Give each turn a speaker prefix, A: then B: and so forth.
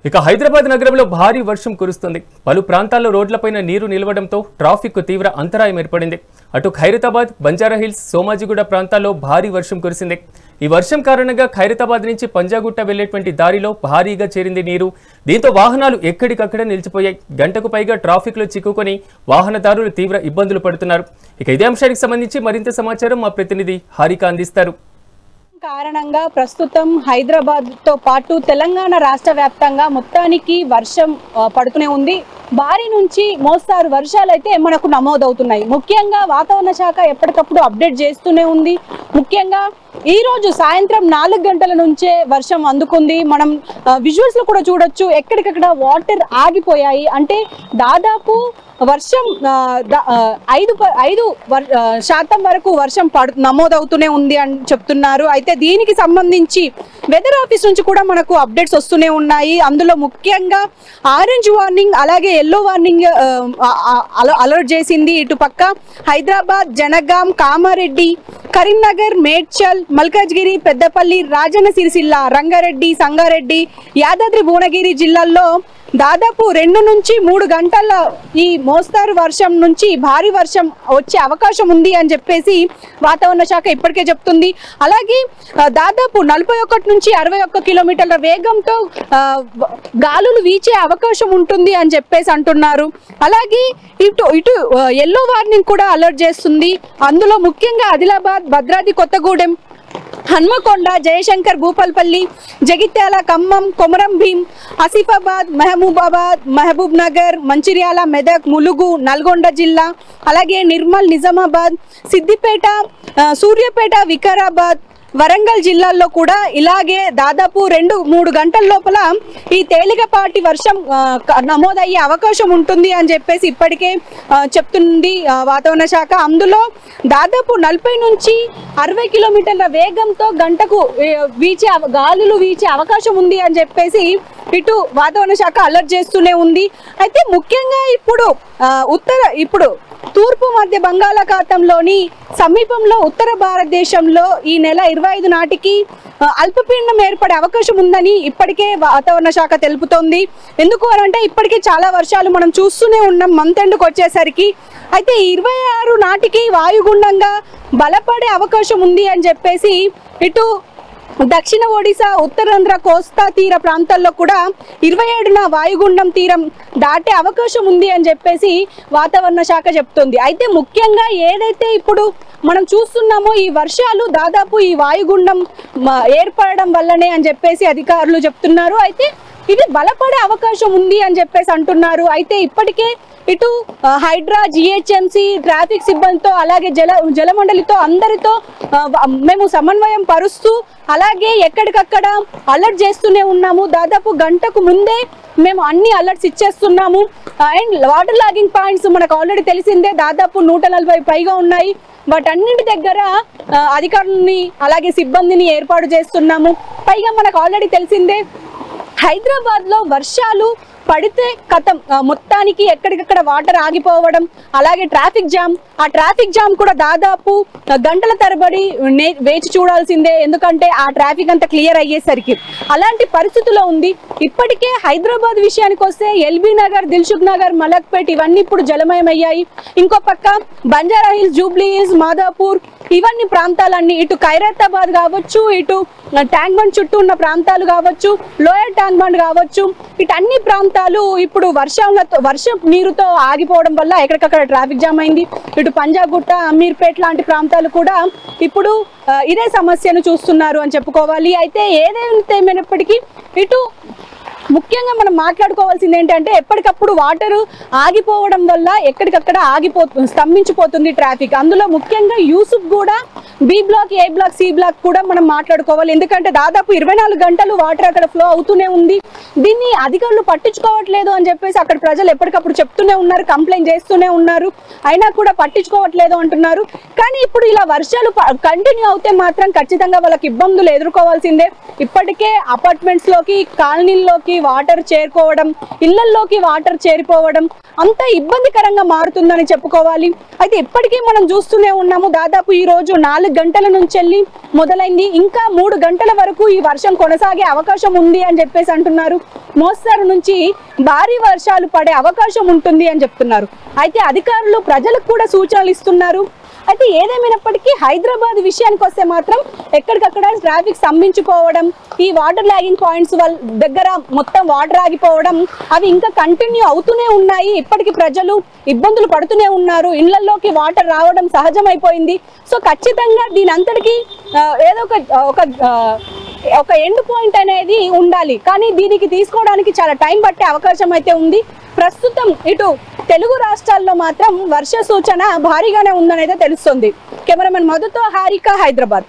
A: ఇక హైదరాబాద్ నగరంలో భారీ వర్షం కురుస్తుంది. పలు ప్రాంతాల్లో రోడ్లపైన నీరు నిలవడంతో ట్రాఫిక్ తీవ్ర అంతరాయం ఏర్పడింది. అటు ఖైరతాబాద్, బంజారాహిల్స్, సోమాజిగూడ ప్రాంతాల్లో భారీ వర్షం కురిసింది. ఈ వర్షం కారణంగా ఖైరతాబాద్ నుంచి పంజాగుట్ట వెళ్లేటువంటి దారిలో భారీగా చేరింది నీరు. దీంతో వాహనాలు ఎక్కడికక్కడ నిలిచిపోయాయి. గంటకు పైగా ట్రాఫిక్ లో చిక్కుకొని వాహనదారులు తీవ్ర ఇబ్బందులు పడుతున్నారు. ఇక ఇదే అంశానికి సంబంధించి మరింత సమాచారం మా ప్రతినిధి హారిక అందిస్తారు.
B: కారణంగా ప్రస్తుతం హైదరాబాద్ తో పాటు తెలంగాణ రాష్ట్ర వ్యాప్తంగా మొత్తానికి వర్షం పడుతూనే ఉంది. భారీ నుంచి మోస్తారు వర్షాలు అయితే మనకు నమోదవుతున్నాయి. ముఖ్యంగా వాతావరణ శాఖ ఎప్పటికప్పుడు అప్డేట్ చేస్తూనే ఉంది. ముఖ్యంగా ఈ రోజు సాయంత్రం 4 గంటల నుంచే వర్షం అందుకుంది. మనం విజువల్స్ లో కూడా చూడొచ్చు, ఎక్కడికక్కడ వాటర్ ఆగిపోయాయి. అంటే దాదాపు వర్షం 5% వరకు వర్షం నమోదవుతూనే ఉంది అని చెప్తున్నారు. అయితే దీనికి సంబంధించి వెదర్ ఆఫీస్ నుంచి కూడా మనకు అప్డేట్స్ వస్తూనే ఉన్నాయి. అందులో ముఖ్యంగా ఆరెంజ్ వార్నింగ్ అలాగే ఎల్లో వార్నింగ్ అలర్ట్ చేసింది. ఇటు పక్క హైదరాబాద్, జనగాం, కామారెడ్డి, కరీంనగర్, మేడ్చల్, మల్కాజ్గిరి, పెద్దపల్లి, రాజన్న సిరిసిల్ల, రంగారెడ్డి, సంగారెడ్డి, యాదాద్రి భువనగిరి జిల్లాల్లో దాదాపు 2 నుంచి 3 గంటల ఈ మోస్తారు వర్షం నుంచి భారీ వర్షం వచ్చే అవకాశం ఉంది అని చెప్పేసి వాతావరణ శాఖ ఇప్పటికే చెప్తుంది. అలాగే దాదాపు 41 నుంచి 61 కిలోమీటర్ల వేగంతో గాలులు వీచే అవకాశం ఉంటుంది అని చెప్పేసి అంటున్నారు. అలాగే ఇటు ఎల్లో వార్నింగ్ కూడా అలర్ట్ చేస్తుంది. అందులో ముఖ్యంగా ఆదిలాబాద్, భద్రాద్రి కొత్తగూడెం, హన్మకొండ, జయశంకర్, భూపాల్పల్లి, జగిత్యాల, ఖమ్మం, కొమరం భీం, ఆసిఫాబాద్, మహబూబ్ నగర్, మంచిర్యాల, మెదక్, ములుగు, నల్గొండ జిల్లా, అలాగే నిర్మల్, నిజామాబాద్, సిద్దిపేట, సూర్యాపేట, వికారాబాద్, వరంగల్ జిల్లాల్లో కూడా ఇలాగే దాదాపు 2-3 గంటల లోపల ఈ తేలికపాటి వర్షం నమోదయ్యే అవకాశం ఉంటుంది అని చెప్పేసి ఇప్పటికే చెప్తుంది వాతావరణ శాఖ. అందులో దాదాపు 40 నుంచి 60 కిలోమీటర్ల వేగంతో గంటకు గాలులు వీచే అవకాశం ఉంది అని చెప్పేసి ఇటు వాతావరణ శాఖ అలర్ట్ చేస్తూనే ఉంది. అయితే ముఖ్యంగా ఇప్పుడు తూర్పు మధ్య బంగాళాఖాతంలోని సమీపంలో ఉత్తర భారతదేశంలో ఈ నెల 25 నాటికి అల్పపీడనం ఏర్పడే అవకాశం ఉందని ఇప్పటికే వాతావరణ శాఖ తెలుపుతోంది. ఎందుకు అంటే ఇప్పటికే చాలా వర్షాలు మనం చూస్తూనే ఉన్నాం మంత్ ఎండ్కి వచ్చేసరికి. అయితే 26 నాటికి వాయుగుండంగా బలపడే అవకాశం ఉంది అని చెప్పేసి ఇటు దక్షిణ ఒడిశా, ఉత్తరాంధ్ర కోస్తా తీర ప్రాంతాల్లో కూడా 27న వాయుగుండం తీరం దాటే అవకాశం ఉంది అని చెప్పేసి వాతావరణ శాఖ చెప్తుంది. అయితే ముఖ్యంగా ఏదైతే ఇప్పుడు మనం చూస్తున్నామో ఈ వర్షాలు దాదాపు ఈ వాయుగుండం ఏర్పడడం వల్లనే అని చెప్పేసి అధికారులు చెప్తున్నారు. అయితే ఇది బలపడే అవకాశం ఉంది అని చెప్పేసి అంటున్నారు. అయితే ఇప్పటికే ఇటు హైడ్రా, జిహెచ్ఎంసి, ట్రాఫిక్ సిబ్బందితో అలాగే జలమండలితో అందరితో మేము సమన్వయం పరుస్తూ అలాగే ఎక్కడికక్కడ అలర్ట్ చేస్తూనే ఉన్నాము. దాదాపు గంటకు ముందే మేము అన్ని అలర్ట్స్ ఇచ్చేస్తున్నాము. అండ్ వాటర్ లాగింగ్ పాయింట్స్ మనకు ఆల్రెడీ తెలిసిందే, దాదాపు 140 పైగా ఉన్నాయి. వాటన్నింటి దగ్గర అధికారులని అలాగే సిబ్బందిని ఏర్పాటు చేస్తున్నాము. పైగా మనకు ఆల్రెడీ తెలిసిందే హైదరాబాద్ లో వర్షాలు పడితే కథం మొత్తానికి ఎక్కడికక్కడ వాటర్ ఆగిపోవడం, అలాగే ట్రాఫిక్ జామ్ కూడా దాదాపు గంటల తరబడి వేచి చూడాల్సిందే. ఎందుకంటే ఆ ట్రాఫిక్ అంతా క్లియర్ అయ్యేసరికి అలాంటి పరిస్థితుల్లో ఉంది. ఇప్పటికే హైదరాబాద్ విషయానికి వస్తే ఎల్బీ నగర్, దిల్సుఖ్ నగర్, మలక్పేట్ ఇవన్నీ ఇప్పుడు జలమయమయ్యాయి. ఇంకో పక్క బంజారాహిల్స్, జూబ్లీ హిల్స్, మాదాపూర్ ఇవన్నీ ప్రాంతాలన్నీ ఇటు ఖైరతాబాద్ కావచ్చు, ఇటు ట్యాంక్ చుట్టూ ఉన్న ప్రాంతాలు కావచ్చు, లోయర్ ట్యాంక్ బండ్ కావచ్చు, ఇటన్ని ప్రాంతాలు ఇప్పుడు వర్షం నీరుతో ఆగిపోవడం వల్ల ఎక్కడికక్కడ ట్రాఫిక్ జామ్ అయింది. ఇటు పంజాగుట్ట, అమీర్పేట్ లాంటి ప్రాంతాలు కూడా ఇప్పుడు ఇదే సమస్యను చూస్తున్నారు అని చెప్పుకోవాలి. అయితే ఏమైనప్పటికీ ఇటు ముఖ్యంగా మనం మాట్లాడుకోవాల్సింది ఏంటంటే ఎప్పటికప్పుడు వాటర్ ఆగిపోవడం వల్ల ఎక్కడికక్కడ స్తంభించిపోతుంది ట్రాఫిక్. అందులో ముఖ్యంగా యూసుఫ్ కూడా బి బ్లాక్, ఏ బ్లాక్, సి బ్లాక్ కూడా మనం మాట్లాడుకోవాలి. ఎందుకంటే దాదాపు 24 గంటలు వాటర్ అక్కడ ఫ్లో అవుతూనే ఉంది. దీన్ని అధికారులు పట్టించుకోవట్లేదు అని చెప్పేసి అక్కడ ప్రజలు ఎప్పటికప్పుడు చెప్తూనే ఉన్నారు, కంప్లైంట్ చేస్తూనే ఉన్నారు. అయినా కూడా పట్టించుకోవట్లేదు అంటున్నారు. కానీ ఇప్పుడు ఇలా వర్షాలు కంటిన్యూ అవుతే మాత్రం ఖచ్చితంగా వాళ్ళకి ఇబ్బందులు ఎదుర్కోవాల్సిందే. ఇప్పటికే అపార్ట్మెంట్స్ లోకి, కాలనీల్లోకి వాటర్ చేరుకోవడం, ఇళ్లల్లోకి వాటర్ చేరిపోవడం అంత ఇబ్బందికరంగా మారుతుందని చెప్పుకోవాలి. అయితే ఇప్పటికీ మనం చూస్తూనే ఉన్నాము, దాదాపు ఈ రోజు 4 గంటల నుంచి వెళ్ళి మొదలైంది, ఇంకా 3 గంటల వరకు ఈ వర్షం కొనసాగే అవకాశం ఉంది అని చెప్పేసి అంటున్నారు. మోస్తరు నుంచి భారీ వర్షాలు పడే అవకాశం ఉంటుంది అని చెప్తున్నారు. అయితే అధికారులు ప్రజలకు కూడా సూచనలు ఇస్తున్నారు. అయితే ఏదేమైనప్పటికీ హైదరాబాద్ విషయానికి వస్తే మాత్రం ఎక్కడికక్కడ ట్రాఫిక్ స్తంభించిపోవడం, ఈ వాటర్ లాగింగ్ పాయింట్స్ వాళ్ళ దగ్గర మొత్తం వాటర్ ఆగిపోవడం అవి ఇంకా కంటిన్యూ అవుతూనే ఉన్నాయి. ఇప్పటికీ ప్రజలు ఇబ్బందులు పడుతూనే ఉన్నారు, ఇళ్లలోకి వాటర్ రావడం సహజమైపోయింది. సో ఖచ్చితంగా దీని అంతటికీ ఏదో ఒక ఎండ్ పాయింట్ అనేది ఉండాలి, కానీ దీనికి తీసుకోవడానికి చాలా టైం పట్టే అవకాశం అయితే ఉంది. ప్రస్తుతం ఇటు తెలుగు రాష్ట్రాల్లో మాత్రం వర్ష సూచన భారీగానే ఉందనైతే తెలుస్తుంది. కెమెరామెన్ మధుతో హారిక, హైదరాబాద్.